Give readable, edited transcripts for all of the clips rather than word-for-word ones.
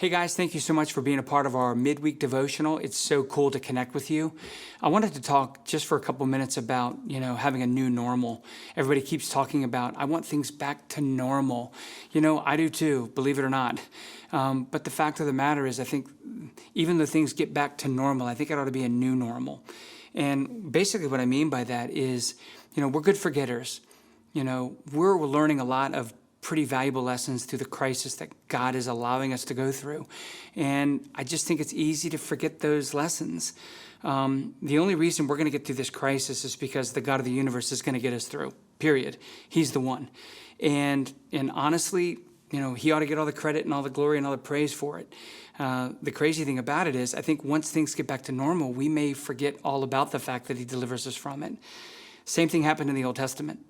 Hey guys, thank you so much for being a part of our midweek devotional. It's so cool to connect with you. I wanted to talk just for a couple minutes about, having a new normal. Everybody keeps talking about, I want things back to normal. I do too, believe it or not. But the fact of the matter is, I think even though things get back to normal, I think it ought to be a new normal. And basically what I mean by that is, we're good forgetters. We're learning a lot of pretty valuable lessons through the crisis that God is allowing us to go through. And I just think it's easy to forget those lessons. The only reason we're going to get through this crisis is because the God of the universe is going to get us through, period. He's the one. And honestly, he ought to get all the credit and all the glory and all the praise for it. The crazy thing about it is, I think once things get back to normal, we may forget all about the fact that he delivers us from it. Same thing happened in the Old Testament.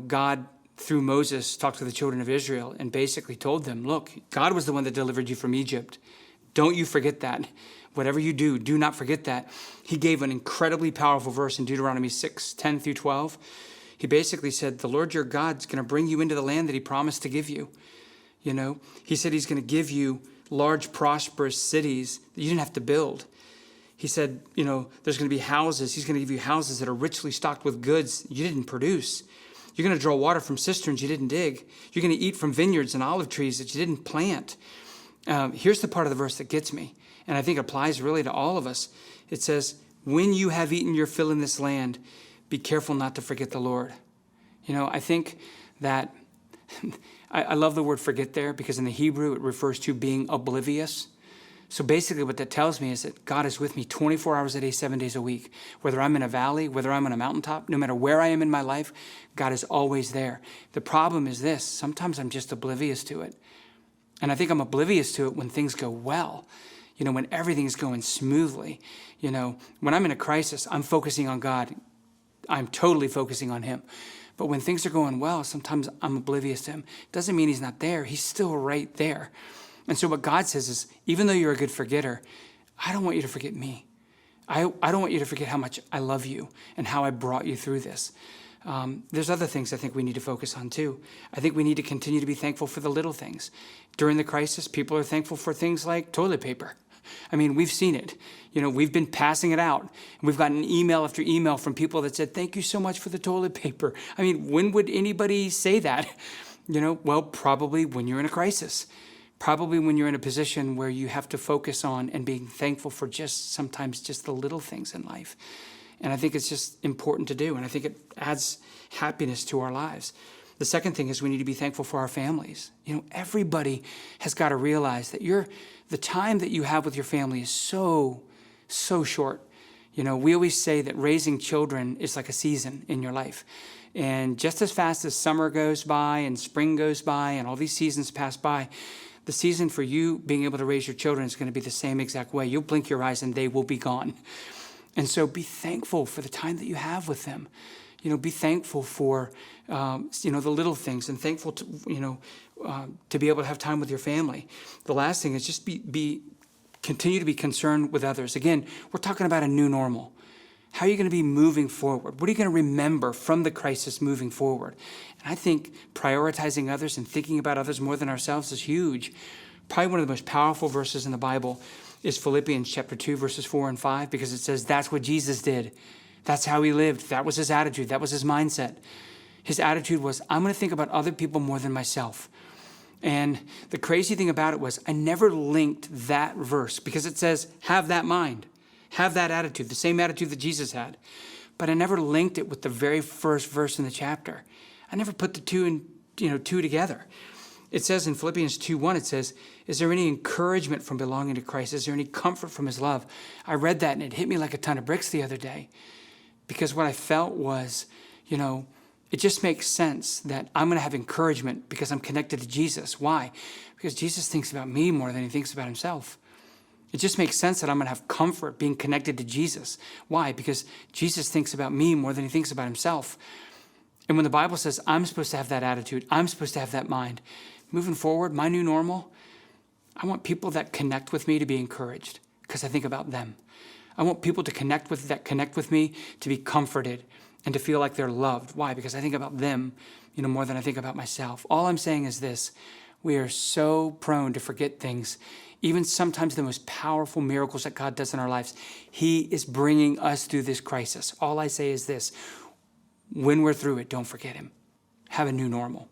God through Moses, talked to the children of Israel and basically told them, look, God was the one that delivered you from Egypt. Don't you forget that. Whatever you do, do not forget that. He gave an incredibly powerful verse in Deuteronomy 6:10 through 12. He basically said, the Lord your God's going to bring you into the land that he promised to give you. He said he's going to give you large, prosperous cities that you didn't have to build. He said, there's going to be houses. He's going to give you houses that are richly stocked with goods you didn't produce. You're going to draw water from cisterns you didn't dig. You're going to eat from vineyards and olive trees that you didn't plant. Here's the part of the verse that gets me, and I think it applies really to all of us. It says, when you have eaten your fill in this land, be careful not to forget the Lord. I think that I love the word forget there because in the Hebrew it refers to being oblivious. So basically what that tells me is that God is with me 24 hours a day, 7 days a week. Whether I'm in a valley, whether I'm on a mountaintop, no matter where I am in my life, God is always there. The problem is this, sometimes I'm just oblivious to it. And I think I'm oblivious to it when things go well, when everything's going smoothly. When I'm in a crisis, I'm focusing on God. I'm totally focusing on him. But when things are going well, sometimes I'm oblivious to him. Doesn't mean he's not there. He's still right there. And so what God says is, even though you're a good forgetter, I don't want you to forget me. I don't want you to forget how much I love you and how I brought you through this. There's other things I think we need to focus on too. I think we need to continue to be thankful for the little things. During the crisis, people are thankful for things like toilet paper. We've seen it. We've been passing it out. We've gotten email after email from people that said, thank you so much for the toilet paper. When would anybody say that? Well, probably when you're in a crisis. Probably when you're in a position where you have to focus on and being thankful for sometimes just the little things in life. And I think it's just important to do. And I think it adds happiness to our lives. The second thing is we need to be thankful for our families. Everybody has got to realize that the time that you have with your family is so short. We always say that raising children is like a season in your life. And just as fast as summer goes by and spring goes by and all these seasons pass by, the season for you being able to raise your children is going to be the same exact way. You'll blink your eyes and they will be gone. And so be thankful for the time that you have with them. Be thankful for, the little things and thankful to be able to have time with your family. The last thing is just continue to be concerned with others. Again, we're talking about a new normal. How are you going to be moving forward? What are you going to remember from the crisis moving forward? And I think prioritizing others and thinking about others more than ourselves is huge. Probably one of the most powerful verses in the Bible is Philippians chapter 2, verses 4 and 5, because it says that's what Jesus did. That's how he lived. That was his attitude. That was his mindset. His attitude was, I'm going to think about other people more than myself. And the crazy thing about it was I never linked that verse because it says, have that mind. Have that attitude, the same attitude that Jesus had. But I never linked it with the very first verse in the chapter. I never put the two together. It says in Philippians 2:1, it says, is there any encouragement from belonging to Christ? Is there any comfort from his love? I read that and it hit me like a ton of bricks the other day. Because what I felt was, it just makes sense that I'm going to have encouragement because I'm connected to Jesus. Why? Because Jesus thinks about me more than he thinks about himself. It just makes sense that I'm going to have comfort being connected to Jesus. Why? Because Jesus thinks about me more than he thinks about himself. And when the Bible says I'm supposed to have that attitude, I'm supposed to have that mind, moving forward, my new normal, I want people that connect with me to be encouraged because I think about them. I want people to connect with me to be comforted and to feel like they're loved. Why? Because I think about them, more than I think about myself. All I'm saying is this: We are so prone to forget things. Even sometimes the most powerful miracles that God does in our lives, he is bringing us through this crisis. All I say is this: when we're through it, don't forget him. Have a new normal.